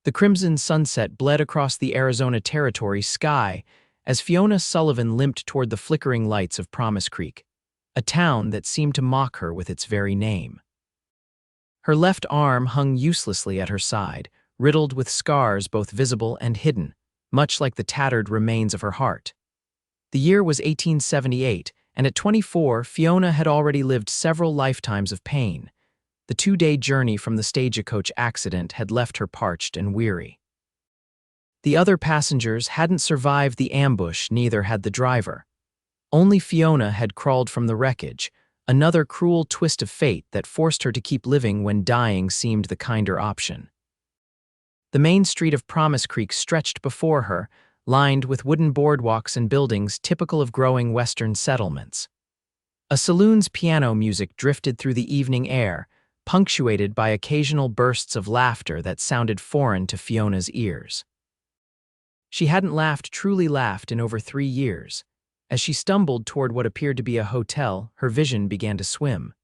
The crimson sunset bled across the Arizona Territory sky as Fiona Sullivan limped toward the flickering lights of Promise Creek, a town that seemed to mock her with its very name. Her left arm hung uselessly at her side, riddled with scars both visible and hidden, much like the tattered remains of her heart. The year was 1878, and at 24, Fiona had already lived several lifetimes of pain. The 2-day journey from the stagecoach accident had left her parched and weary. The other passengers hadn't survived the ambush, neither had the driver. Only Fiona had crawled from the wreckage, another cruel twist of fate that forced her to keep living when dying seemed the kinder option. The main street of Promise Creek stretched before her, lined with wooden boardwalks and buildings typical of growing Western settlements. A saloon's piano music drifted through the evening air, punctuated by occasional bursts of laughter that sounded foreign to Fiona's ears. She hadn't truly laughed in over 3 years. As she stumbled toward what appeared to be a hotel, her vision began to swim.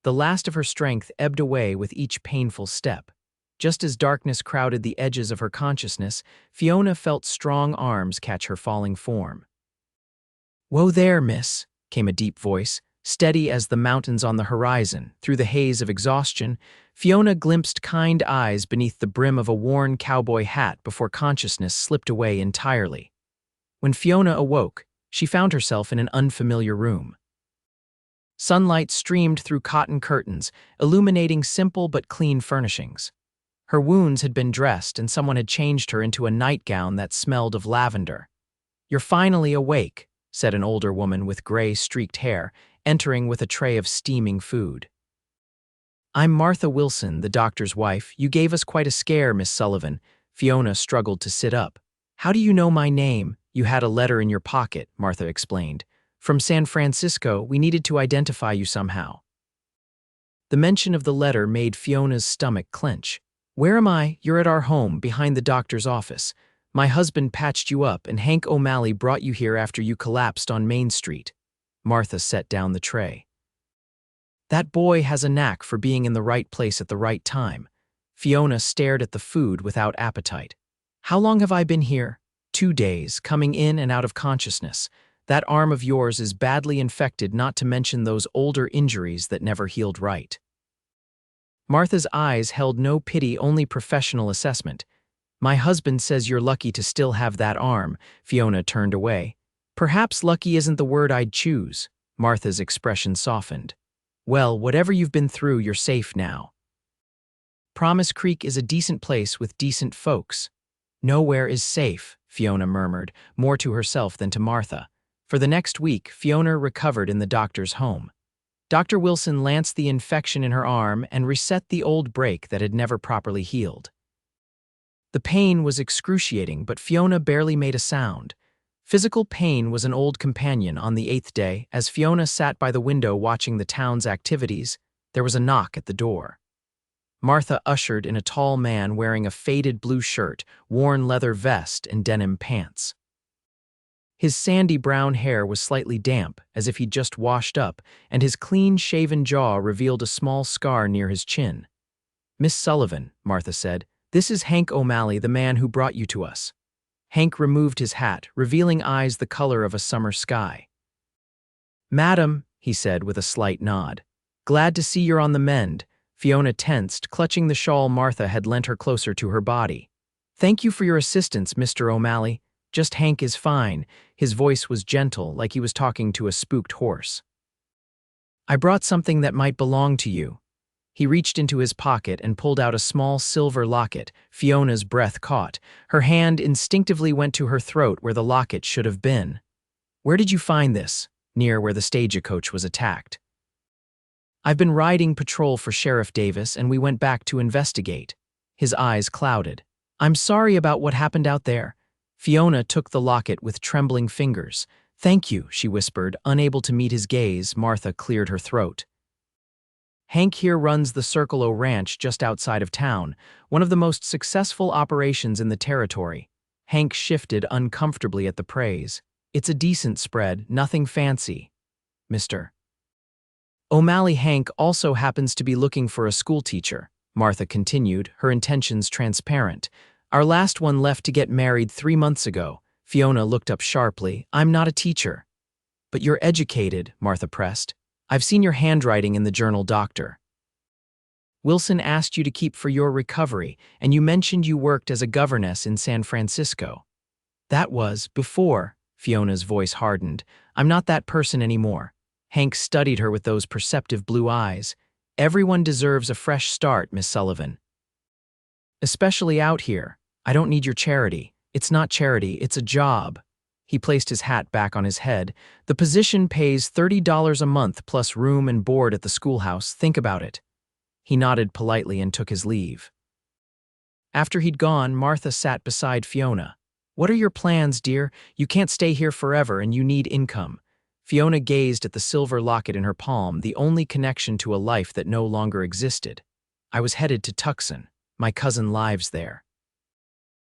The last of her strength ebbed away with each painful step. Just as darkness crowded the edges of her consciousness, Fiona felt strong arms catch her falling form. "Whoa there, miss," came a deep voice, steady as the mountains on the horizon. Through the haze of exhaustion, Fiona glimpsed kind eyes beneath the brim of a worn cowboy hat before consciousness slipped away entirely. When Fiona awoke, she found herself in an unfamiliar room. Sunlight streamed through cotton curtains, illuminating simple but clean furnishings. Her wounds had been dressed, and someone had changed her into a nightgown that smelled of lavender. "You're finally awake," said an older woman with gray, streaked hair, entering with a tray of steaming food. "I'm Martha Wilson, the doctor's wife. You gave us quite a scare, Miss Sullivan." Fiona struggled to sit up. "How do you know my name?" "You had a letter in your pocket," Martha explained. "From San Francisco, we needed to identify you somehow." The mention of the letter made Fiona's stomach clench. "Where am I?" "You're at our home, behind the doctor's office. My husband patched you up, and Hank O'Malley brought you here after you collapsed on Main Street." Martha set down the tray. "That boy has a knack for being in the right place at the right time." Fiona stared at the food without appetite. "How long have I been here?" 2 days, coming in and out of consciousness. That arm of yours is badly infected, not to mention those older injuries that never healed right." Martha's eyes held no pity, only professional assessment. "My husband says you're lucky to still have that arm." Fiona turned away. "Perhaps lucky isn't the word I'd choose." Martha's expression softened. "Well, whatever you've been through, you're safe now. Promise Creek is a decent place with decent folks." "Nowhere is safe," Fiona murmured, more to herself than to Martha. For the next week, Fiona recovered in the doctor's home. Dr. Wilson lanced the infection in her arm and reset the old break that had never properly healed. The pain was excruciating, but Fiona barely made a sound. Physical pain was an old companion. On the 8th day, as Fiona sat by the window watching the town's activities, there was a knock at the door. Martha ushered in a tall man wearing a faded blue shirt, worn leather vest, and denim pants. His sandy brown hair was slightly damp, as if he'd just washed up, and his clean-shaven jaw revealed a small scar near his chin. "Miss Sullivan," Martha said, "this is Hank O'Malley, the man who brought you to us." Hank removed his hat, revealing eyes the color of a summer sky. "Madam," he said with a slight nod, "glad to see you're on the mend." Fiona tensed, clutching the shawl Martha had lent her closer to her body. "Thank you for your assistance, Mr. O'Malley. Just Hank is fine." His voice was gentle, like he was talking to a spooked horse. "I brought something that might belong to you." He reached into his pocket and pulled out a small silver locket. Fiona's breath caught. Her hand instinctively went to her throat where the locket should have been. "Where did you find this?" "Near where the stagecoach was attacked." "I've been riding patrol for Sheriff Davis, and we went back to investigate." His eyes clouded. "I'm sorry about what happened out there." Fiona took the locket with trembling fingers. "Thank you," she whispered, unable to meet his gaze. Martha cleared her throat. "Hank here runs the Circle O Ranch just outside of town, one of the most successful operations in the territory." Hank shifted uncomfortably at the praise. "It's a decent spread, nothing fancy. Mr. O'Malley. Hank also happens to be looking for a schoolteacher," Martha continued, her intentions transparent. Our last one left to get married 3 months ago. Fiona looked up sharply. I'm not a teacher. But you're educated, Martha pressed. I've seen your handwriting in the journal, Doctor. Wilson asked you to keep for your recovery, and you mentioned you worked as a governess in San Francisco. That was before. Fiona's voice hardened. I'm not that person anymore. Hank studied her with those perceptive blue eyes. Everyone deserves a fresh start, Miss Sullivan. Especially out here. I don't need your charity. It's not charity, it's a job. He placed his hat back on his head. The position pays $30 a month plus room and board at the schoolhouse. Think about it. He nodded politely and took his leave. After he'd gone, Martha sat beside Fiona. What are your plans, dear? You can't stay here forever and you need income. Fiona gazed at the silver locket in her palm, the only connection to a life that no longer existed. I was headed to Tucson. My cousin lives there.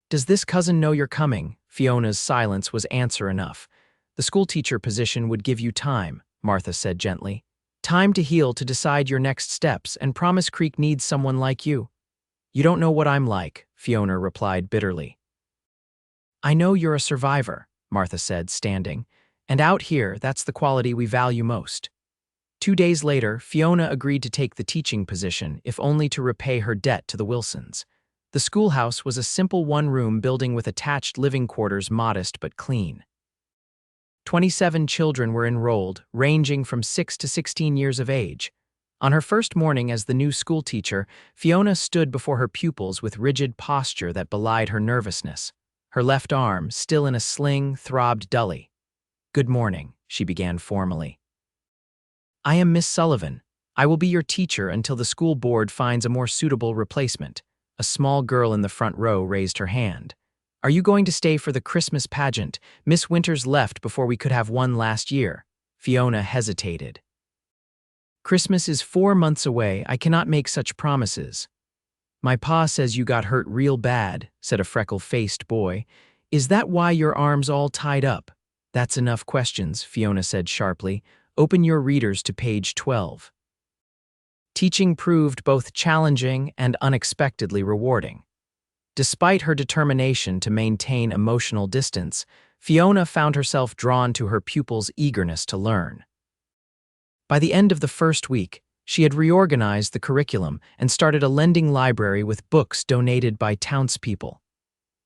Does this cousin know you're coming? Fiona's silence was answer enough. The schoolteacher position would give you time, Martha said gently. Time to heal, to decide your next steps, and Promise Creek needs someone like you. You don't know what I'm like, Fiona replied bitterly. I know you're a survivor, Martha said, standing. And out here, that's the quality we value most. 2 days later, Fiona agreed to take the teaching position, if only to repay her debt to the Wilsons. The schoolhouse was a simple one-room building with attached living quarters, modest but clean. 27 children were enrolled, ranging from 6 to 16 years of age. On her first morning as the new schoolteacher, Fiona stood before her pupils with rigid posture that belied her nervousness. Her left arm, still in a sling, throbbed dully. Good morning, she began formally. I am Miss Sullivan. I will be your teacher until the school board finds a more suitable replacement. A small girl in the front row raised her hand. Are you going to stay for the Christmas pageant? Miss Winters left before we could have one last year. Fiona hesitated. Christmas is 4 months away. I cannot make such promises. My pa says you got hurt real bad, said a freckle-faced boy. Is that why your arm's all tied up? That's enough questions, Fiona said sharply. Open your readers to page 12. Teaching proved both challenging and unexpectedly rewarding. Despite her determination to maintain emotional distance, Fiona found herself drawn to her pupils' eagerness to learn. By the end of the first week, she had reorganized the curriculum and started a lending library with books donated by townspeople.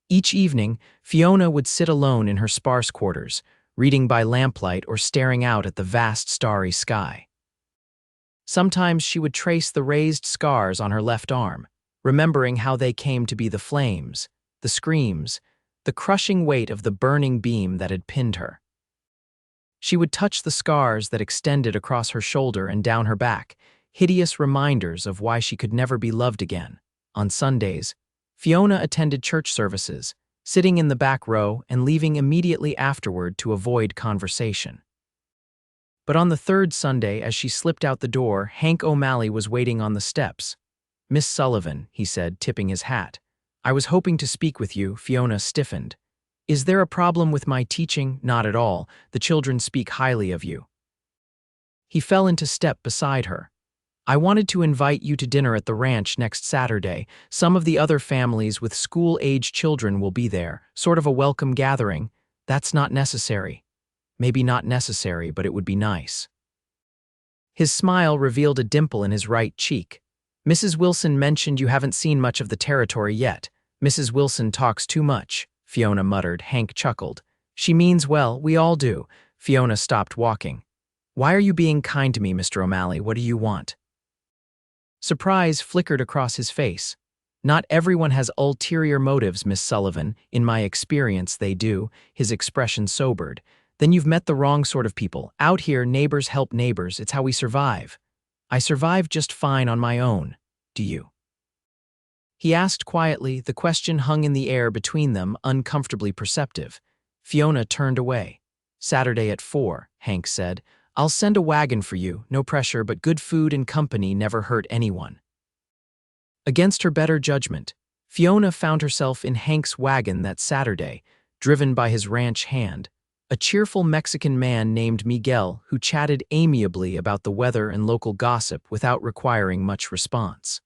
Each evening, Fiona would sit alone in her sparse quarters, reading by lamplight or staring out at the vast starry sky. Sometimes she would trace the raised scars on her left arm, remembering how they came to be the flames, the screams, the crushing weight of the burning beam that had pinned her. She would touch the scars that extended across her shoulder and down her back, hideous reminders of why she could never be loved again. On Sundays, Fiona attended church services, sitting in the back row and leaving immediately afterward to avoid conversation. But on the third Sunday, as she slipped out the door, Hank O'Malley was waiting on the steps. Miss Sullivan, he said, tipping his hat. I was hoping to speak with you. Fiona stiffened. Is there a problem with my teaching? Not at all. The children speak highly of you. He fell into step beside her. I wanted to invite you to dinner at the ranch next Saturday. Some of the other families with school-age children will be there, sort of a welcome gathering. That's not necessary. Maybe not necessary, but it would be nice. His smile revealed a dimple in his right cheek. Mrs. Wilson mentioned you haven't seen much of the territory yet. Mrs. Wilson talks too much, Fiona muttered. Hank chuckled. She means well, we all do. Fiona stopped walking. Why are you being kind to me, Mr. O'Malley? What do you want? Surprise flickered across his face. Not everyone has ulterior motives, Miss Sullivan. In my experience, they do. His expression sobered. Then you've met the wrong sort of people. Out here, neighbors help neighbors. It's how we survive. I survive just fine on my own. Do you? He asked quietly. The question hung in the air between them, uncomfortably perceptive. Fiona turned away. Saturday at 4, Hank said. I'll send a wagon for you. No pressure, but good food and company never hurt anyone. Against her better judgment, Fiona found herself in Hank's wagon that Saturday, driven by his ranch hand, a cheerful Mexican man named Miguel who chatted amiably about the weather and local gossip without requiring much response.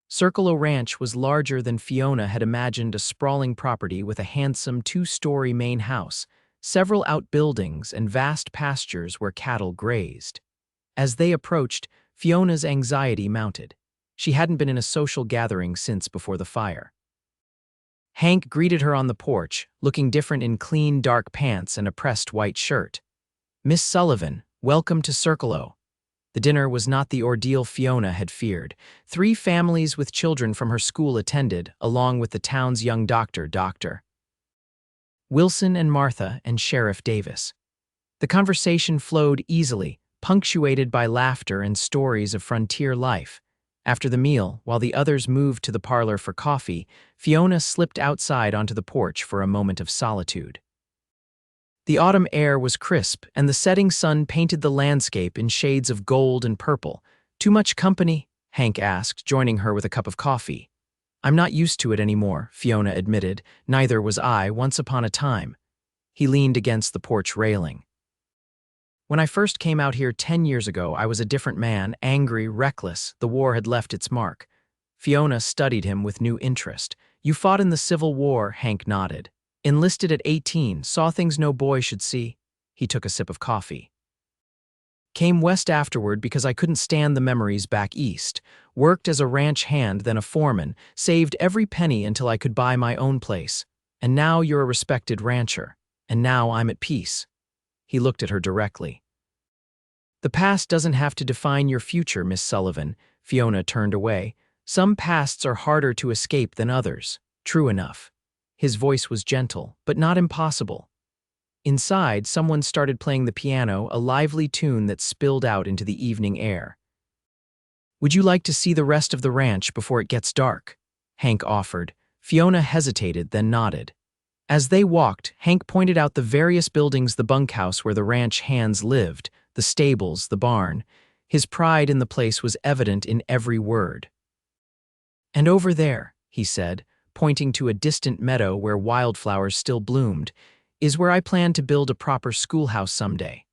Circle O Ranch was larger than Fiona had imagined, a sprawling property with a handsome two-story main house, several outbuildings, and vast pastures where cattle grazed. As they approached, Fiona's anxiety mounted. She hadn't been in a social gathering since before the fire. Hank greeted her on the porch, looking different in clean, dark pants and a pressed white shirt. "Miss Sullivan, welcome to Circle O." The dinner was not the ordeal Fiona had feared. 3 families with children from her school attended, along with the town's young doctor, Dr. Wilson, and Martha, and Sheriff Davis. The conversation flowed easily, punctuated by laughter and stories of frontier life. After the meal, while the others moved to the parlor for coffee, Fiona slipped outside onto the porch for a moment of solitude. The autumn air was crisp, and the setting sun painted the landscape in shades of gold and purple. "Too much company?" Hank asked, joining her with a cup of coffee. "I'm not used to it anymore," Fiona admitted. "Neither was I once upon a time." He leaned against the porch railing. "When I first came out here 10 years ago, I was a different man, angry, reckless. The war had left its mark." Fiona studied him with new interest. "You fought in the Civil War," Hank nodded. "Enlisted at 18, saw things no boy should see." He took a sip of coffee. "Came west afterward because I couldn't stand the memories back east. Worked as a ranch hand, then a foreman, saved every penny until I could buy my own place. And now you're a respected rancher. And now I'm at peace." He looked at her directly. "The past doesn't have to define your future, Miss Sullivan." Fiona turned away. "Some pasts are harder to escape than others." "True enough." His voice was gentle, but not impossible. Inside, someone started playing the piano, a lively tune that spilled out into the evening air. "Would you like to see the rest of the ranch before it gets dark?" Hank offered. Fiona hesitated, then nodded. As they walked, Hank pointed out the various buildings, the bunkhouse where the ranch hands lived, the stables, the barn. His pride in the place was evident in every word. "And over there," he said, pointing to a distant meadow where wildflowers still bloomed, "is where I plan to build a proper schoolhouse someday.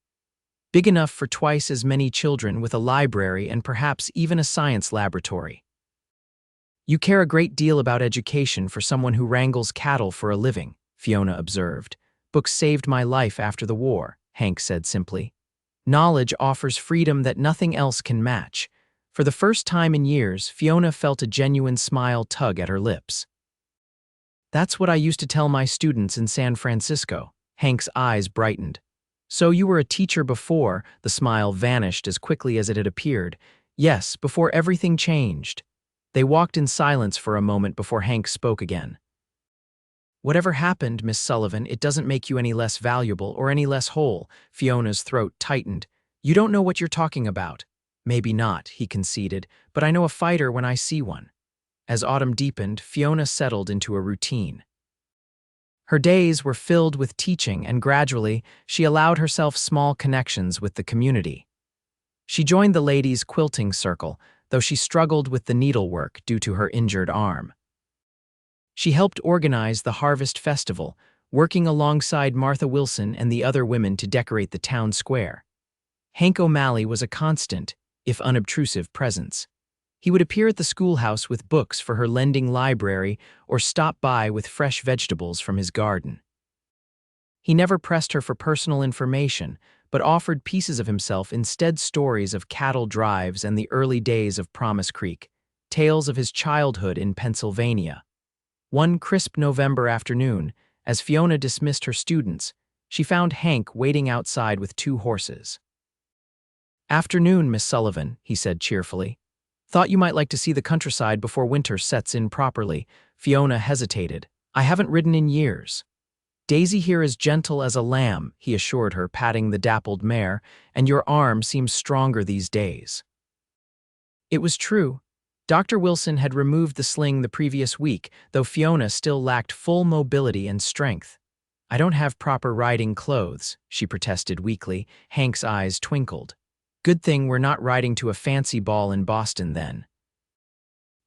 Big enough for twice as many children, with a library and perhaps even a science laboratory." "You care a great deal about education for someone who wrangles cattle for a living," Fiona observed. "Books saved my life after the war," Hank said simply. "Knowledge offers freedom that nothing else can match." For the first time in years, Fiona felt a genuine smile tug at her lips. "That's what I used to tell my students in San Francisco." Hank's eyes brightened. "So you were a teacher before?" The smile vanished as quickly as it had appeared. "Yes, before everything changed." They walked in silence for a moment before Hank spoke again. "Whatever happened, Miss Sullivan, it doesn't make you any less valuable or any less whole." Fiona's throat tightened. "You don't know what you're talking about." "Maybe not," he conceded, "but I know a fighter when I see one." As autumn deepened, Fiona settled into a routine. Her days were filled with teaching, and gradually, she allowed herself small connections with the community. She joined the ladies' quilting circle, though she struggled with the needlework due to her injured arm. She helped organize the Harvest Festival, working alongside Martha Wilson and the other women to decorate the town square. Hank O'Malley was a constant, if unobtrusive, presence. He would appear at the schoolhouse with books for her lending library or stop by with fresh vegetables from his garden. He never pressed her for personal information, but offered pieces of himself, instead stories of cattle drives and the early days of Promise Creek, tales of his childhood in Pennsylvania. One crisp November afternoon, as Fiona dismissed her students, she found Hank waiting outside with 2 horses. "Afternoon, Miss Sullivan," he said cheerfully. "Thought you might like to see the countryside before winter sets in properly." Fiona hesitated. "I haven't ridden in years." "Daisy here is gentle as a lamb," he assured her, patting the dappled mare, "and your arm seems stronger these days." It was true. Dr. Wilson had removed the sling the previous week, though Fiona still lacked full mobility and strength. "I don't have proper riding clothes," she protested weakly. Hank's eyes twinkled. "Good thing we're not riding to a fancy ball in Boston then."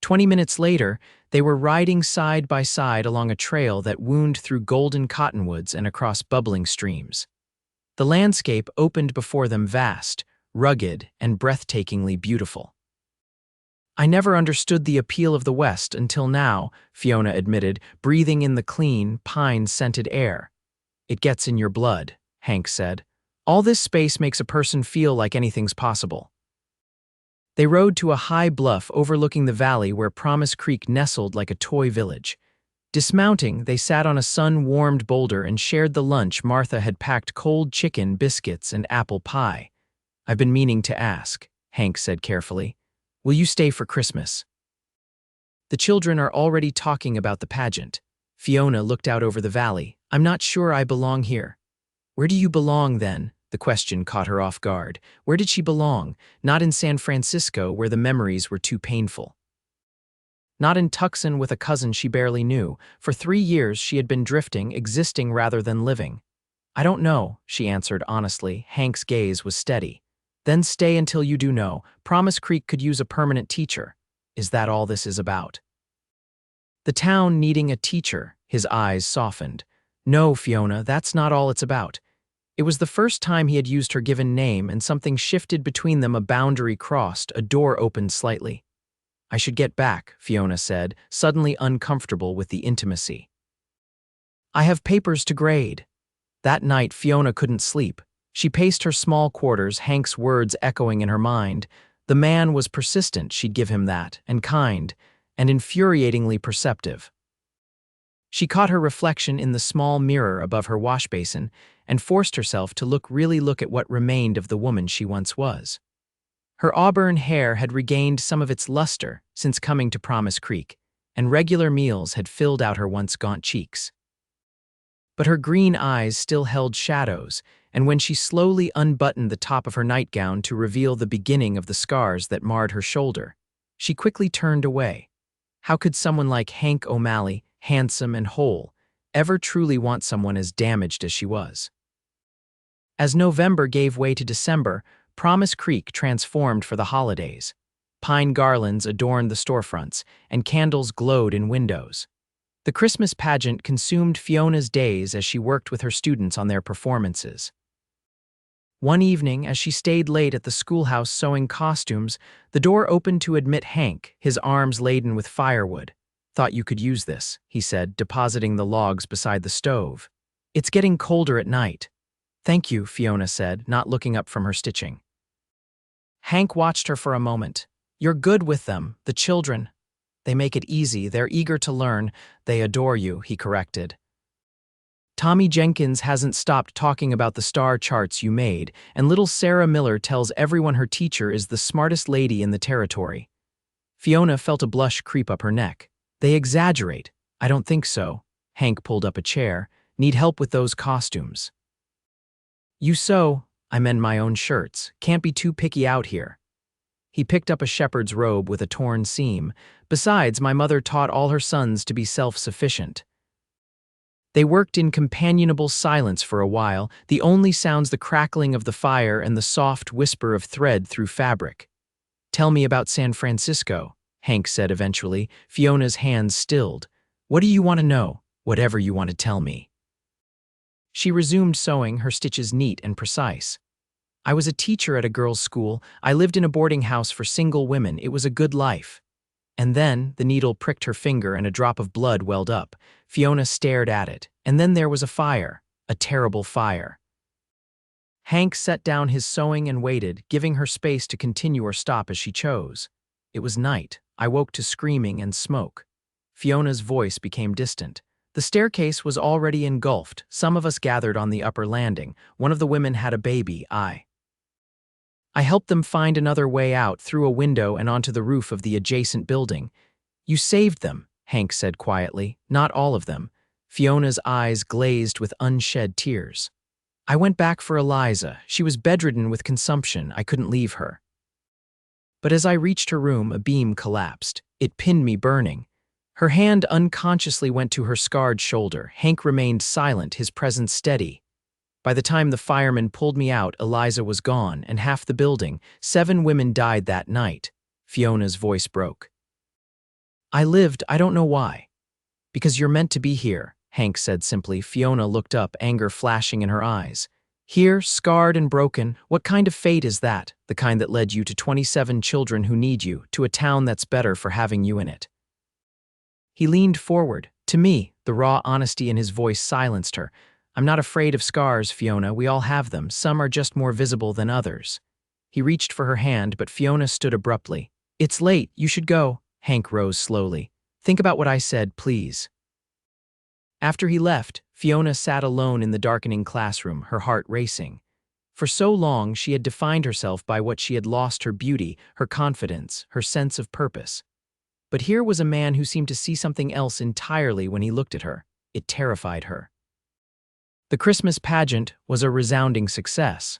20 minutes later, they were riding side by side along a trail that wound through golden cottonwoods and across bubbling streams. The landscape opened before them, vast, rugged, and breathtakingly beautiful. I never understood the appeal of the West until now, Fiona admitted, breathing in the clean, pine-scented air. It gets in your blood, Hank said. All this space makes a person feel like anything's possible. They rode to a high bluff overlooking the valley where Promise Creek nestled like a toy village. Dismounting, they sat on a sun-warmed boulder and shared the lunch Martha had packed: cold chicken, biscuits, and apple pie. I've been meaning to ask, Hank said carefully. Will you stay for Christmas? The children are already talking about the pageant. Fiona looked out over the valley. I'm not sure I belong here. Where do you belong, then? The question caught her off guard. Where did she belong? Not in San Francisco, where the memories were too painful. Not in Tucson with a cousin she barely knew. For 3 years she had been drifting, existing rather than living. I don't know, she answered honestly. Hank's gaze was steady. Then stay until you do know. Promise Creek could use a permanent teacher. Is that all this is about? The town needing a teacher, his eyes softened. No, Fiona, that's not all it's about. It was the first time he had used her given name, and something shifted between them. A boundary crossed, a door opened slightly. I should get back, Fiona said, suddenly uncomfortable with the intimacy. I have papers to grade. That night, Fiona couldn't sleep. She paced her small quarters, Hank's words echoing in her mind. The man was persistent, she'd give him that, and kind, and infuriatingly perceptive. She caught her reflection in the small mirror above her wash basin and forced herself to really look at what remained of the woman she once was. Her auburn hair had regained some of its luster since coming to Promise Creek, and regular meals had filled out her once gaunt cheeks. But her green eyes still held shadows, and when she slowly unbuttoned the top of her nightgown to reveal the beginning of the scars that marred her shoulder, she quickly turned away. How could someone like Hank O'Malley, handsome and whole, ever truly want someone as damaged as she was? As November gave way to December, Promise Creek transformed for the holidays. Pine garlands adorned the storefronts, and candles glowed in windows. The Christmas pageant consumed Fiona's days as she worked with her students on their performances. One evening, as she stayed late at the schoolhouse sewing costumes, the door opened to admit Hank, his arms laden with firewood. Thought you could use this, he said, depositing the logs beside the stove. It's getting colder at night. Thank you, Fiona said, not looking up from her stitching. Hank watched her for a moment. You're good with them, the children. They make it easy, they're eager to learn, they adore you, he corrected. Tommy Jenkins hasn't stopped talking about the star charts you made, and little Sarah Miller tells everyone her teacher is the smartest lady in the territory. Fiona felt a blush creep up her neck. They exaggerate. I don't think so. Hank pulled up a chair. Need help with those costumes. You sew. I mend my own shirts. Can't be too picky out here. He picked up a shepherd's robe with a torn seam. Besides, my mother taught all her sons to be self-sufficient. They worked in companionable silence for a while, the only sounds the crackling of the fire and the soft whisper of thread through fabric. Tell me about San Francisco, Hank said eventually. Fiona's hands stilled. What do you want to know? Whatever you want to tell me. She resumed sewing, her stitches neat and precise. I was a teacher at a girls' school. I lived in a boarding house for single women. It was a good life. And then the needle pricked her finger and a drop of blood welled up. Fiona stared at it. And then there was a fire. A terrible fire. Hank set down his sewing and waited, giving her space to continue or stop as she chose. It was night. I woke to screaming and smoke. Fiona's voice became distant. The staircase was already engulfed. Some of us gathered on the upper landing. One of the women had a baby. I helped them find another way out through a window and onto the roof of the adjacent building. You saved them, Hank said quietly. Not all of them. Fiona's eyes glazed with unshed tears. I went back for Eliza. She was bedridden with consumption. I couldn't leave her. But as I reached her room, a beam collapsed. It pinned me burning. Her hand unconsciously went to her scarred shoulder. Hank remained silent, his presence steady. By the time the firemen pulled me out, Eliza was gone, and half the building. 7 women died that night. Fiona's voice broke. I lived, I don't know why. Because you're meant to be here, Hank said simply. Fiona looked up, anger flashing in her eyes. Here, scarred and broken, what kind of fate is that? The kind that led you to 27 children who need you, to a town that's better for having you in it. He leaned forward. To me, the raw honesty in his voice silenced her. I'm not afraid of scars, Fiona. We all have them. Some are just more visible than others. He reached for her hand, but Fiona stood abruptly. It's late. You should go. Hank rose slowly. Think about what I said, please. After he left, Fiona sat alone in the darkening classroom, her heart racing. For so long, she had defined herself by what she had lost: her beauty, her confidence, her sense of purpose. But here was a man who seemed to see something else entirely when he looked at her. It terrified her. The Christmas pageant was a resounding success.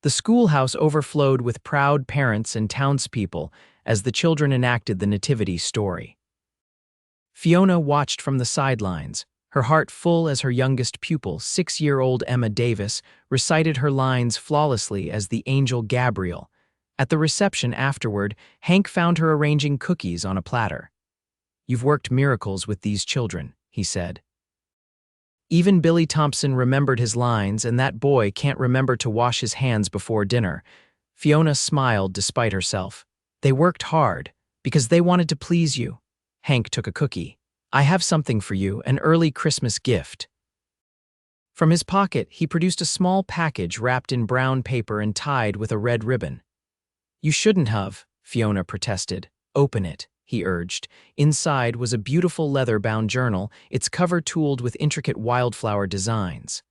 The schoolhouse overflowed with proud parents and townspeople as the children enacted the nativity story. Fiona watched from the sidelines, her heart full as her youngest pupil, 6-year-old Emma Davis, recited her lines flawlessly as the angel Gabriel. At the reception afterward, Hank found her arranging cookies on a platter. You've worked miracles with these children, he said. Even Billy Thompson remembered his lines, and that boy can't remember to wash his hands before dinner. Fiona smiled despite herself. They worked hard, because they wanted to please you. Hank took a cookie. I have something for you, an early Christmas gift. From his pocket, he produced a small package wrapped in brown paper and tied with a red ribbon. You shouldn't have, Fiona protested. Open it, he urged. Inside was a beautiful leather-bound journal, its cover tooled with intricate wildflower designs.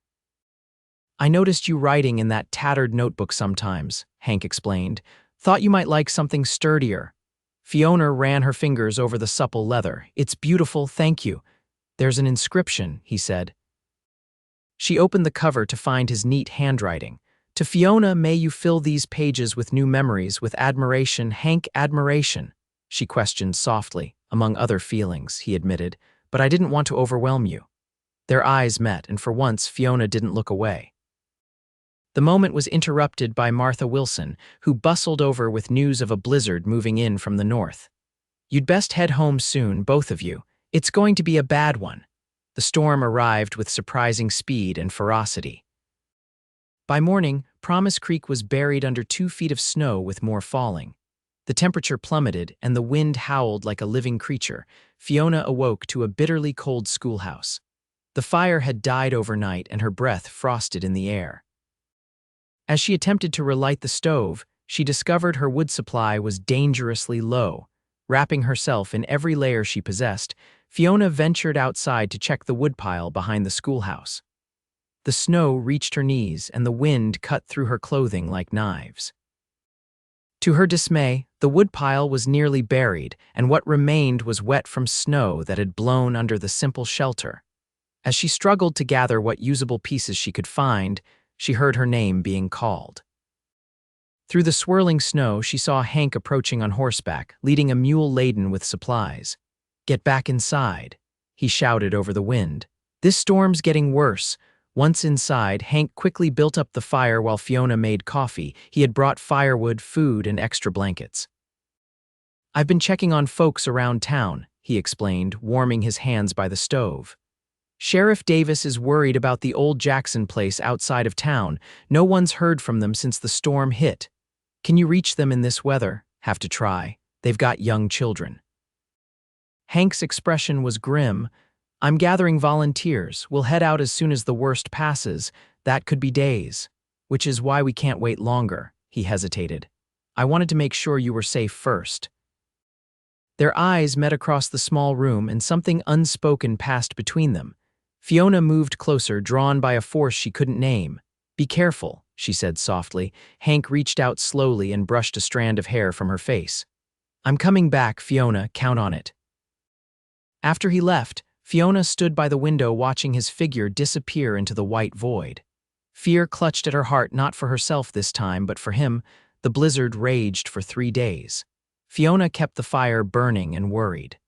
I noticed you writing in that tattered notebook sometimes, Hank explained. Thought you might like something sturdier. Fiona ran her fingers over the supple leather. It's beautiful, thank you. There's an inscription, he said. She opened the cover to find his neat handwriting. To Fiona, may you fill these pages with new memories, with admiration, Hank, admiration. She questioned softly. Among other feelings, he admitted, but I didn't want to overwhelm you. Their eyes met, and for once, Fiona didn't look away. The moment was interrupted by Martha Wilson, who bustled over with news of a blizzard moving in from the north. You'd best head home soon, both of you. It's going to be a bad one. The storm arrived with surprising speed and ferocity. By morning, Promise Creek was buried under 2 feet of snow with more falling. The temperature plummeted and the wind howled like a living creature. Fiona awoke to a bitterly cold schoolhouse. The fire had died overnight and her breath frosted in the air. As she attempted to relight the stove, she discovered her wood supply was dangerously low. Wrapping herself in every layer she possessed, Fiona ventured outside to check the woodpile behind the schoolhouse. The snow reached her knees and the wind cut through her clothing like knives. To her dismay, the woodpile was nearly buried, and what remained was wet from snow that had blown under the simple shelter. As she struggled to gather what usable pieces she could find, she heard her name being called. Through the swirling snow, she saw Hank approaching on horseback, leading a mule laden with supplies. Get back inside, he shouted over the wind. This storm's getting worse. Once inside, Hank quickly built up the fire while Fiona made coffee. He had brought firewood, food, and extra blankets. I've been checking on folks around town, he explained, warming his hands by the stove. Sheriff Davis is worried about the old Jackson place outside of town. No one's heard from them since the storm hit. Can you reach them in this weather? Have to try. They've got young children. Hank's expression was grim. I'm gathering volunteers. We'll head out as soon as the worst passes. That could be days. Which is why we can't wait longer, he hesitated. I wanted to make sure you were safe first. Their eyes met across the small room and something unspoken passed between them. Fiona moved closer, drawn by a force she couldn't name. Be careful, she said softly. Hank reached out slowly and brushed a strand of hair from her face. I'm coming back, Fiona, count on it. After he left, Fiona stood by the window watching his figure disappear into the white void. Fear clutched at her heart, not for herself this time, but for him. The blizzard raged for 3 days. Fiona kept the fire burning and worried.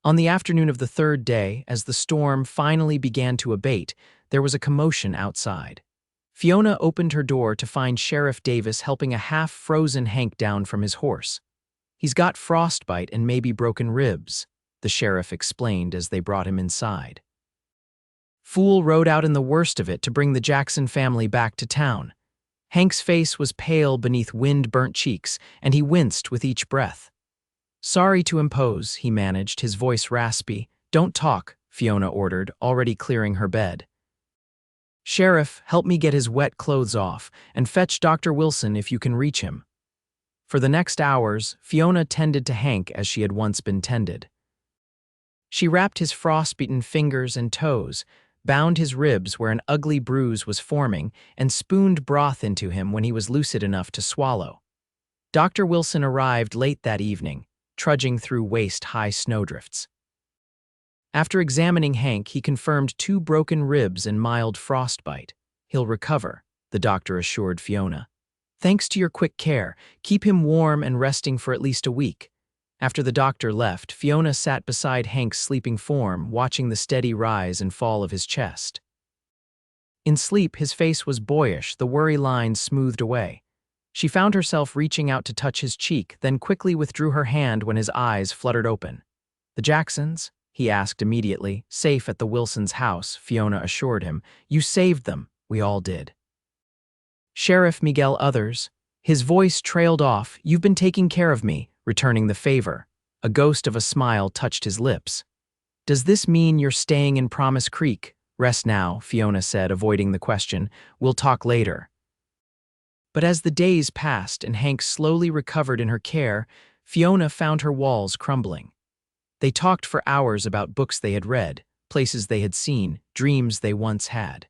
On the afternoon of the 3rd day, as the storm finally began to abate, there was a commotion outside. Fiona opened her door to find Sheriff Davis helping a half-frozen Hank down from his horse. He's got frostbite and maybe broken ribs, the sheriff explained as they brought him inside. Fool rode out in the worst of it to bring the Jackson family back to town. Hank's face was pale beneath wind-burnt cheeks, and he winced with each breath. Sorry to impose, he managed, his voice raspy. Don't talk, Fiona ordered, already clearing her bed. Sheriff, help me get his wet clothes off, and fetch Dr. Wilson if you can reach him. For the next hours, Fiona tended to Hank as she had once been tended. She wrapped his frost-beaten fingers and toes, bound his ribs where an ugly bruise was forming, and spooned broth into him when he was lucid enough to swallow. Dr. Wilson arrived late that evening, trudging through waist-high snowdrifts. After examining Hank, he confirmed 2 broken ribs and mild frostbite. He'll recover, the doctor assured Fiona. Thanks to your quick care, keep him warm and resting for at least a week. After the doctor left, Fiona sat beside Hank's sleeping form, watching the steady rise and fall of his chest. In sleep, his face was boyish, the worry lines smoothed away. She found herself reaching out to touch his cheek, then quickly withdrew her hand when his eyes fluttered open. The Jacksons? He asked immediately. Safe at the Wilsons' house, Fiona assured him. You saved them. We all did. Sheriff Miguel Others. His voice trailed off. You've been taking care of me, returning the favor. A ghost of a smile touched his lips. Does this mean you're staying in Promise Creek? Rest now, Fiona said, avoiding the question. We'll talk later. But as the days passed and Hank slowly recovered in her care, Fiona found her walls crumbling. They talked for hours about books they had read, places they had seen, dreams they once had.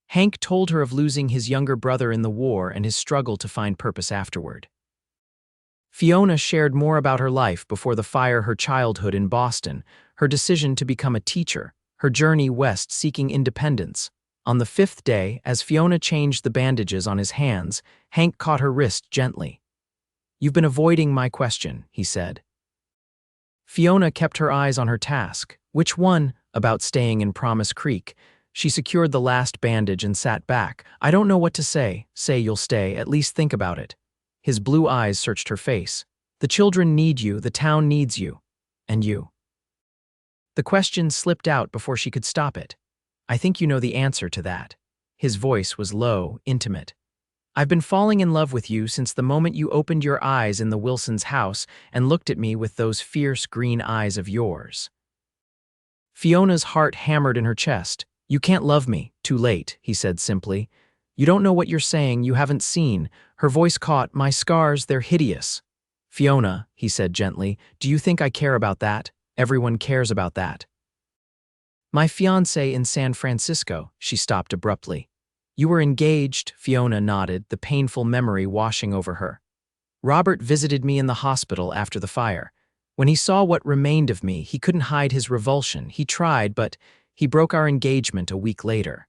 Hank told her of losing his younger brother in the war and his struggle to find purpose afterward. Fiona shared more about her life before the fire, her childhood in Boston, her decision to become a teacher, her journey west seeking independence. On the 5th day, as Fiona changed the bandages on his hands, Hank caught her wrist gently. You've been avoiding my question, he said. Fiona kept her eyes on her task. Which one? About staying in Promise Creek. She secured the last bandage and sat back. I don't know what to say. Say you'll stay, at least think about it. His blue eyes searched her face. The children need you, the town needs you. And you. The question slipped out before she could stop it. I think you know the answer to that. His voice was low, intimate. I've been falling in love with you since the moment you opened your eyes in the Wilsons' house and looked at me with those fierce green eyes of yours. Fiona's heart hammered in her chest. You can't love me. Too late, he said simply. You don't know what you're saying, you haven't seen. Her voice caught. My scars, they're hideous. Fiona, he said gently, do you think I care about that? Everyone cares about that. My fiancé in San Francisco, she stopped abruptly. You were engaged, Fiona nodded, the painful memory washing over her. Robert visited me in the hospital after the fire. When he saw what remained of me, he couldn't hide his revulsion. He tried, but he broke our engagement a week later.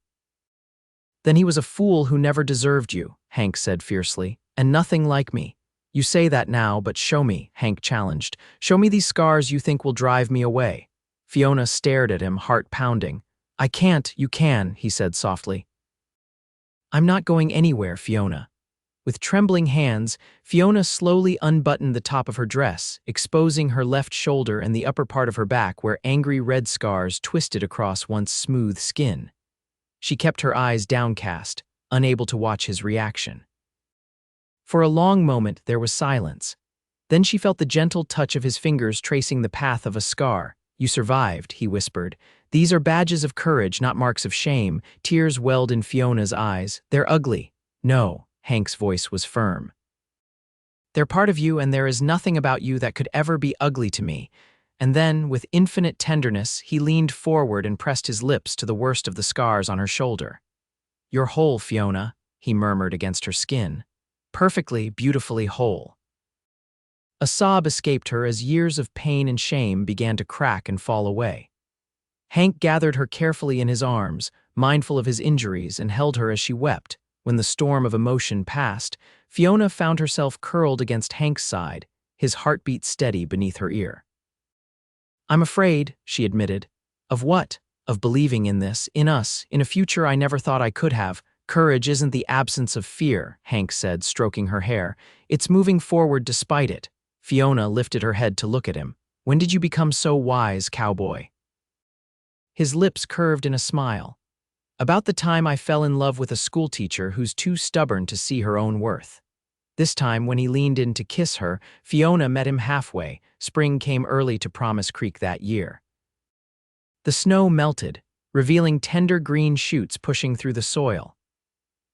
Then he was a fool who never deserved you, Hank said fiercely, and nothing like me. You say that now, but show me, Hank challenged. Show me these scars you think will drive me away. Fiona stared at him, heart pounding. I can't, you can, he said softly. I'm not going anywhere, Fiona. With trembling hands, Fiona slowly unbuttoned the top of her dress, exposing her left shoulder and the upper part of her back where angry red scars twisted across once smooth skin. She kept her eyes downcast, unable to watch his reaction. For a long moment, there was silence. Then she felt the gentle touch of his fingers tracing the path of a scar. You survived, he whispered. These are badges of courage, not marks of shame. Tears welled in Fiona's eyes. They're ugly. No, Hank's voice was firm. They're part of you, and there is nothing about you that could ever be ugly to me. And then, with infinite tenderness, he leaned forward and pressed his lips to the worst of the scars on her shoulder. You're whole, Fiona, he murmured against her skin. Perfectly, beautifully whole. A sob escaped her as years of pain and shame began to crack and fall away. Hank gathered her carefully in his arms, mindful of his injuries, and held her as she wept. When the storm of emotion passed, Fiona found herself curled against Hank's side, his heartbeat steady beneath her ear. I'm afraid, she admitted. Of what? Of believing in this, in us, in a future I never thought I could have. Courage isn't the absence of fear, Hank said, stroking her hair. It's moving forward despite it. Fiona lifted her head to look at him. When did you become so wise, Cowboy? His lips curved in a smile. About the time I fell in love with a schoolteacher who's too stubborn to see her own worth. This time, when he leaned in to kiss her, Fiona met him halfway. Spring came early to Promise Creek that year. The snow melted, revealing tender green shoots pushing through the soil.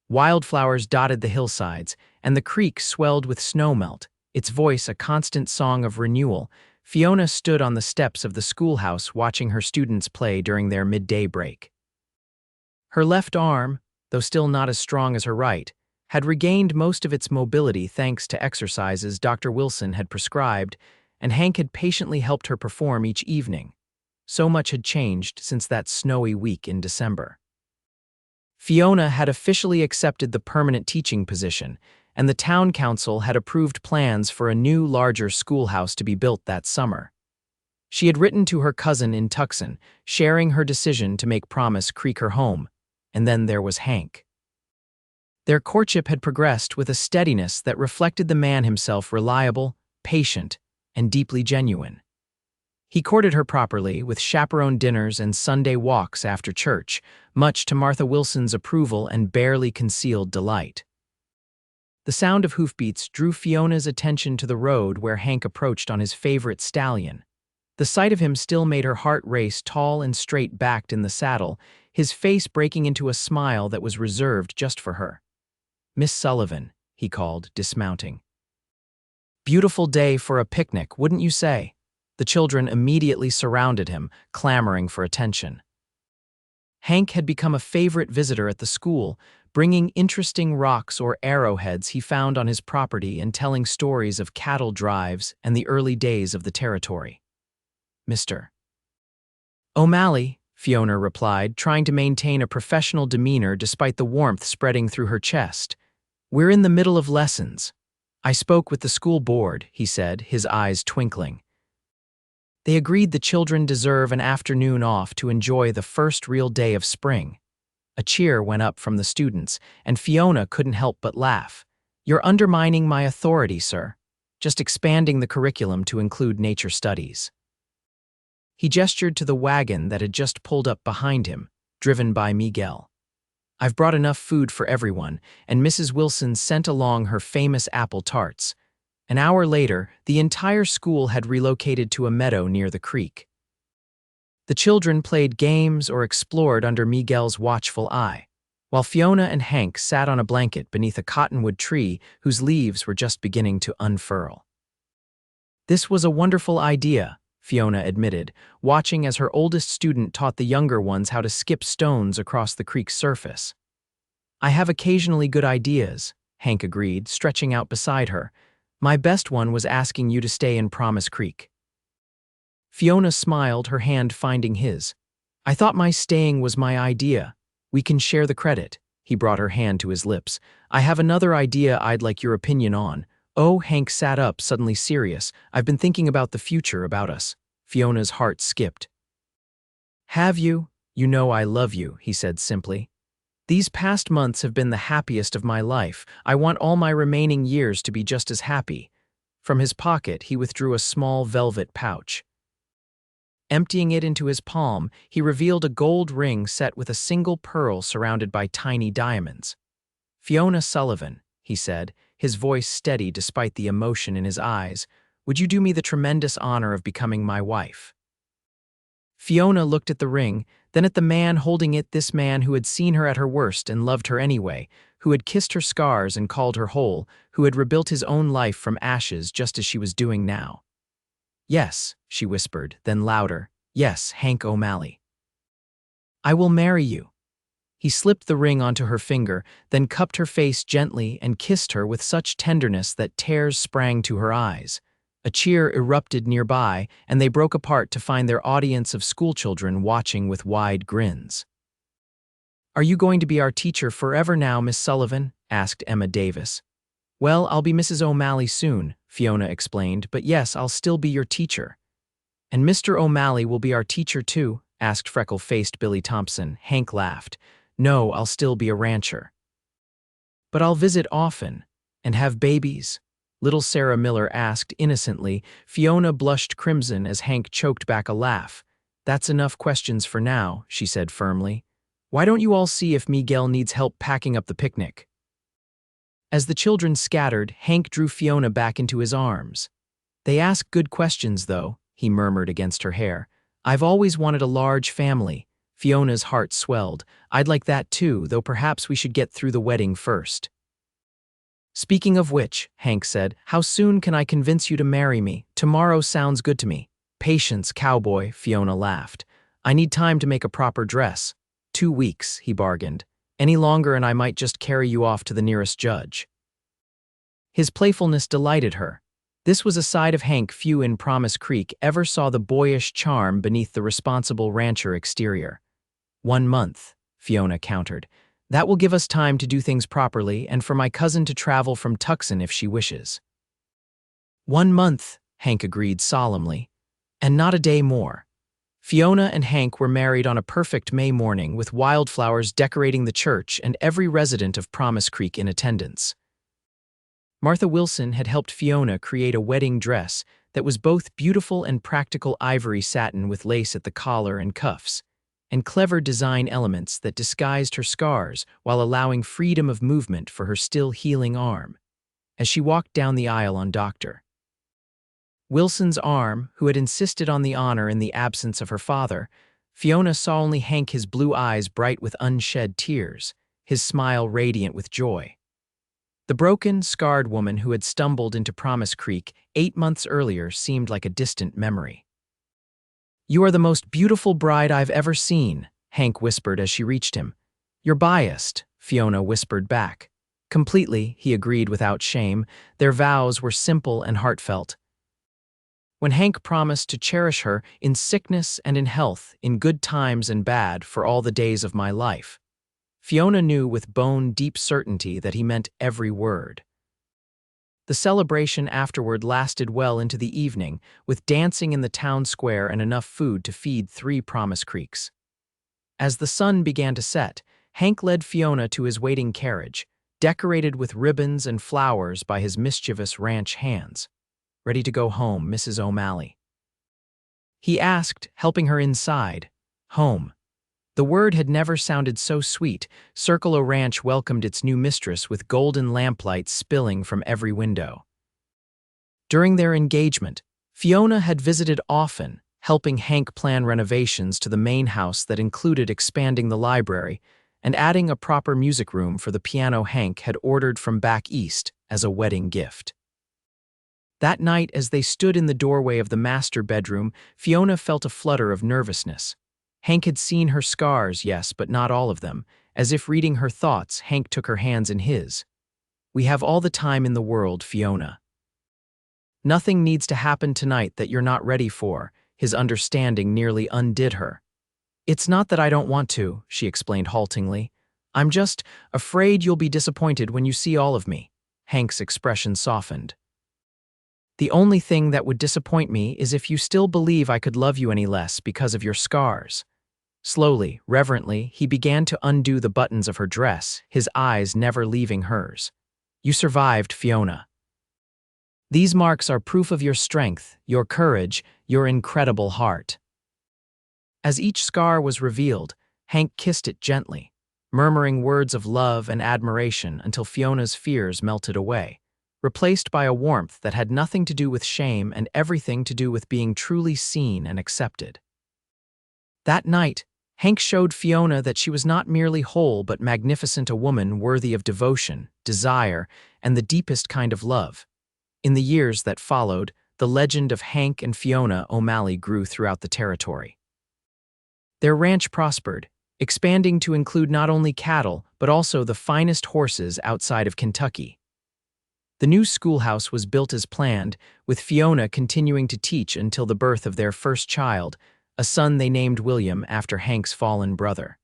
Wildflowers dotted the hillsides, and the creek swelled with snowmelt, its voice a constant song of renewal. Fiona stood on the steps of the schoolhouse watching her students play during their midday break. Her left arm, though still not as strong as her right, had regained most of its mobility thanks to exercises Dr. Wilson had prescribed, and Hank had patiently helped her perform each evening. So much had changed since that snowy week in December. Fiona had officially accepted the permanent teaching position, and the town council had approved plans for a new, larger schoolhouse to be built that summer. She had written to her cousin in Tucson, sharing her decision to make Promise Creek her home, and then there was Hank. Their courtship had progressed with a steadiness that reflected the man himself, reliable, patient, and deeply genuine. He courted her properly, with chaperone dinners and Sunday walks after church, much to Martha Wilson's approval and barely concealed delight. The sound of hoofbeats drew Fiona's attention to the road where Hank approached on his favorite stallion. The sight of him still made her heart race, tall and straight-backed in the saddle, his face breaking into a smile that was reserved just for her. "Miss Sullivan," he called, dismounting. "Beautiful day for a picnic, wouldn't you say?" The children immediately surrounded him, clamoring for attention. Hank had become a favorite visitor at the school, bringing interesting rocks or arrowheads he found on his property and telling stories of cattle drives and the early days of the territory. "Mr. O'Malley," Fiona replied, trying to maintain a professional demeanor despite the warmth spreading through her chest. "We're in the middle of lessons." "I spoke with the school board," he said, his eyes twinkling. They agreed the children deserve an afternoon off to enjoy the first real day of spring. A cheer went up from the students, and Fiona couldn't help but laugh. "You're undermining my authority, sir. Just expanding the curriculum to include nature studies." He gestured to the wagon that had just pulled up behind him, driven by Miguel. "I've brought enough food for everyone," and Mrs. Wilson sent along her famous apple tarts. An hour later, the entire school had relocated to a meadow near the creek. The children played games or explored under Miguel's watchful eye, while Fiona and Hank sat on a blanket beneath a cottonwood tree whose leaves were just beginning to unfurl. "This was a wonderful idea," Fiona admitted, watching as her oldest student taught the younger ones how to skip stones across the creek's surface. "I have occasionally good ideas," Hank agreed, stretching out beside her. "My best one was asking you to stay in Promise Creek." Fiona smiled, her hand finding his. "I thought my staying was my idea. We can share the credit." He brought her hand to his lips. "I have another idea I'd like your opinion on." "Oh," Hank sat up, suddenly serious. "I've been thinking about the future, about us." Fiona's heart skipped. "Have you? You know I love you," he said simply. "These past months have been the happiest of my life. I want all my remaining years to be just as happy." From his pocket, he withdrew a small velvet pouch. Emptying it into his palm, he revealed a gold ring set with a single pearl surrounded by tiny diamonds. "Fiona Sullivan," he said, his voice steady despite the emotion in his eyes, "would you do me the tremendous honor of becoming my wife?" Fiona looked at the ring, then at the man holding it, this man who had seen her at her worst and loved her anyway, who had kissed her scars and called her whole, who had rebuilt his own life from ashes just as she was doing now. "Yes," she whispered, then louder, "Yes, Hank O'Malley. I will marry you." He slipped the ring onto her finger, then cupped her face gently and kissed her with such tenderness that tears sprang to her eyes. A cheer erupted nearby, and they broke apart to find their audience of schoolchildren watching with wide grins. "Are you going to be our teacher forever now, Miss Sullivan?" asked Emma Davis. "Well, I'll be Mrs. O'Malley soon," Fiona explained, "but yes, I'll still be your teacher." "And Mr. O'Malley will be our teacher too?" asked freckle-faced Billy Thompson. Hank laughed. "No, I'll still be a rancher." "But I'll visit often and have babies?" little Sarah Miller asked innocently. Fiona blushed crimson as Hank choked back a laugh. "That's enough questions for now," she said firmly. Why don't you all see if Miguel needs help packing up the picnic? As the children scattered, Hank drew Fiona back into his arms. They ask good questions, though, he murmured against her hair. I've always wanted a large family. Fiona's heart swelled. I'd like that too, though perhaps we should get through the wedding first. Speaking of which, Hank said, how soon can I convince you to marry me? Tomorrow sounds good to me. Patience, cowboy, Fiona laughed. I need time to make a proper dress. 2 weeks, he bargained. Any longer and I might just carry you off to the nearest judge. His playfulness delighted her. This was a side of Hank few in Promise Creek ever saw the boyish charm beneath the responsible rancher exterior. 1 month, Fiona countered. That will give us time to do things properly and for my cousin to travel from Tucson if she wishes. 1 month, Hank agreed solemnly. And not a day more. Fiona and Hank were married on a perfect May morning with wildflowers decorating the church and every resident of Promise Creek in attendance. Martha Wilson had helped Fiona create a wedding dress that was both beautiful and practical ivory satin with lace at the collar and cuffs, and clever design elements that disguised her scars while allowing freedom of movement for her still healing arm. As she walked down the aisle on Dr. Wilson's arm, who had insisted on the honor in the absence of her father, Fiona saw only Hank, his blue eyes bright with unshed tears, his smile radiant with joy. The broken, scarred woman who had stumbled into Promise Creek 8 months earlier seemed like a distant memory. You are the most beautiful bride I've ever seen, Hank whispered as she reached him. You're biased, Fiona whispered back. Completely, he agreed without shame. Their vows were simple and heartfelt. When Hank promised to cherish her in sickness and in health, in good times and bad, for all the days of my life, Fiona knew with bone-deep certainty that he meant every word. The celebration afterward lasted well into the evening, with dancing in the town square and enough food to feed 3 Promise Creeks. As the sun began to set, Hank led Fiona to his waiting carriage, decorated with ribbons and flowers by his mischievous ranch hands. Ready to go home, Mrs. O'Malley? He asked, helping her inside. Home. The word had never sounded so sweet. Circle O Ranch welcomed its new mistress with golden lamplights spilling from every window. During their engagement, Fiona had visited often, helping Hank plan renovations to the main house that included expanding the library and adding a proper music room for the piano Hank had ordered from back east as a wedding gift. That night, as they stood in the doorway of the master bedroom, Fiona felt a flutter of nervousness. Hank had seen her scars, yes, but not all of them. As if reading her thoughts, Hank took her hands in his. We have all the time in the world, Fiona. Nothing needs to happen tonight that you're not ready for. His understanding nearly undid her. It's not that I don't want to, she explained haltingly. I'm just afraid you'll be disappointed when you see all of me. Hank's expression softened. The only thing that would disappoint me is if you still believe I could love you any less because of your scars. Slowly, reverently, he began to undo the buttons of her dress, his eyes never leaving hers. You survived, Fiona. These marks are proof of your strength, your courage, your incredible heart. As each scar was revealed, Hank kissed it gently, murmuring words of love and admiration until Fiona's fears melted away, replaced by a warmth that had nothing to do with shame and everything to do with being truly seen and accepted. That night, Hank showed Fiona that she was not merely whole but magnificent, a woman worthy of devotion, desire, and the deepest kind of love. In the years that followed, the legend of Hank and Fiona O'Malley grew throughout the territory. Their ranch prospered, expanding to include not only cattle but also the finest horses outside of Kentucky. The new schoolhouse was built as planned, with Fiona continuing to teach until the birth of their first child, a son they named William after Hank's fallen brother.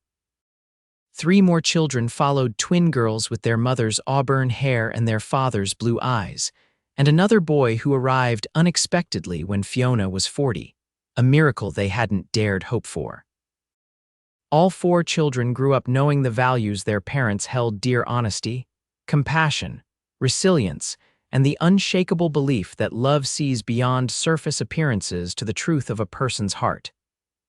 3 more children followed, twin girls with their mother's auburn hair and their father's blue eyes, and another boy who arrived unexpectedly when Fiona was 40, a miracle they hadn't dared hope for. All 4 children grew up knowing the values their parents held dear: honesty, compassion, resilience, and the unshakable belief that love sees beyond surface appearances to the truth of a person's heart.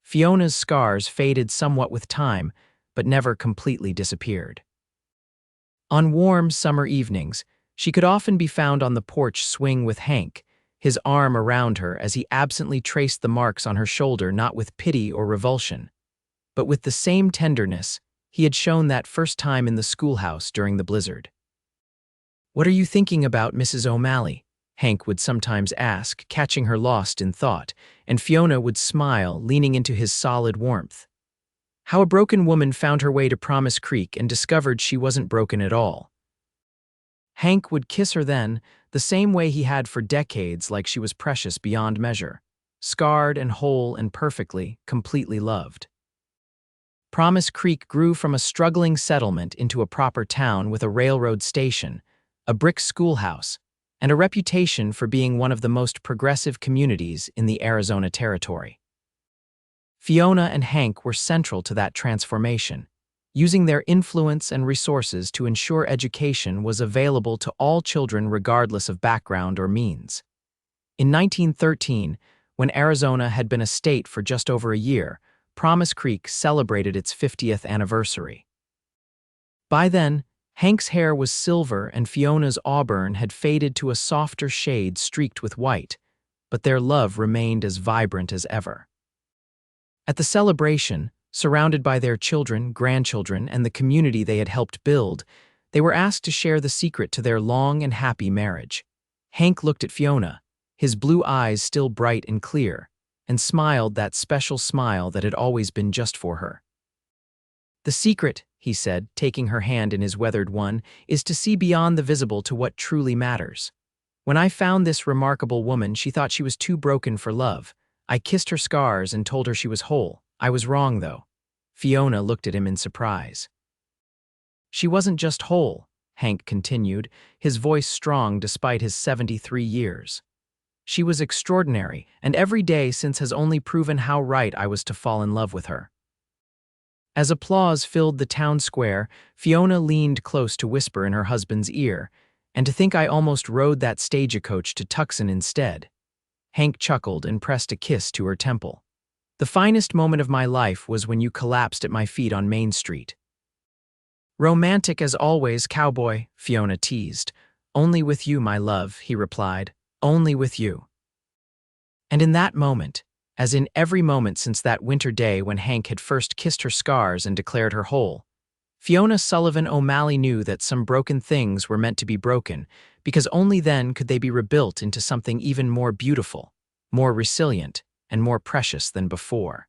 Fiona's scars faded somewhat with time, but never completely disappeared. On warm summer evenings, she could often be found on the porch swing with Hank, his arm around her as he absently traced the marks on her shoulder not with pity or revulsion, but with the same tenderness he had shown that first time in the schoolhouse during the blizzard. "What are you thinking about, Mrs. O'Malley?" Hank would sometimes ask, catching her lost in thought, and Fiona would smile, leaning into his solid warmth. How a broken woman found her way to Promise Creek and discovered she wasn't broken at all. Hank would kiss her then, the same way he had for decades, like she was precious beyond measure, scarred and whole and perfectly, completely loved. Promise Creek grew from a struggling settlement into a proper town with a railroad station, a brick schoolhouse, and a reputation for being one of the most progressive communities in the Arizona Territory. Fiona and Hank were central to that transformation, using their influence and resources to ensure education was available to all children regardless of background or means. In 1913, when Arizona had been a state for just over a year, Promise Creek celebrated its 50th anniversary. By then, Hank's hair was silver and Fiona's auburn had faded to a softer shade streaked with white, but their love remained as vibrant as ever. At the celebration, surrounded by their children, grandchildren, and the community they had helped build, they were asked to share the secret to their long and happy marriage. Hank looked at Fiona, his blue eyes still bright and clear, and smiled that special smile that had always been just for her. "The secret," he said, taking her hand in his weathered one, "is to see beyond the visible to what truly matters. When I found this remarkable woman, she thought she was too broken for love. I kissed her scars and told her she was whole. I was wrong, though." Fiona looked at him in surprise. "She wasn't just whole," Hank continued, his voice strong despite his 73 years. "She was extraordinary, and every day since has only proven how right I was to fall in love with her." As applause filled the town square, Fiona leaned close to whisper in her husband's ear, "And to think I almost rode that stagecoach to Tucson instead." Hank chuckled and pressed a kiss to her temple. "The finest moment of my life was when you collapsed at my feet on Main Street." "Romantic as always, Cowboy," Fiona teased. "Only with you, my love," he replied. "Only with you." And in that moment, as in every moment since that winter day when Hank had first kissed her scars and declared her whole, Fiona Sullivan O'Malley knew that some broken things were meant to be broken, because only then could they be rebuilt into something even more beautiful, more resilient, and more precious than before.